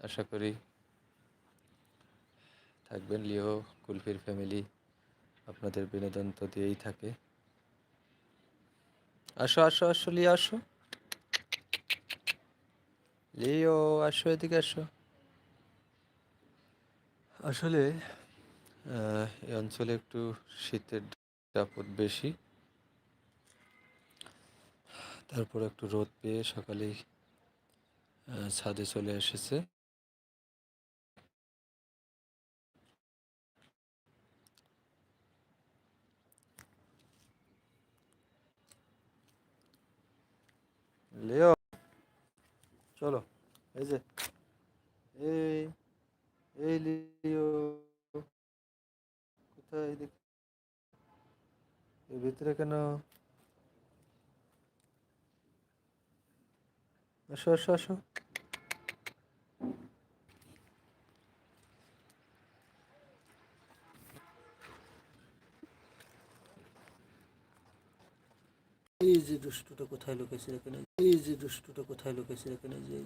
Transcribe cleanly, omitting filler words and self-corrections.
আশা করি থাকবেন। লিও কুলফির ফ্যামিলি আপনাদের বিনোদন তো দিয়েই থাকে। আসো আসো আসো লিও আসো, লিও আসো, এদিকে আসো। আসলে এই অঞ্চলে একটু শীতের দাপট বেশি, তারপর একটু রোদ পেয়ে সকালেই ছাদে চলে এসেছে। লিও চলো, এই যে, এই এই লিও কোথায়, দেখি এর ভিতরে কেন? আসো আসো আসো। এই যে দুষ্টুটা কোথায় লুকেছে এখানে, এই যে দুষ্টুটা কোথায় লুকেছে এখানে, যে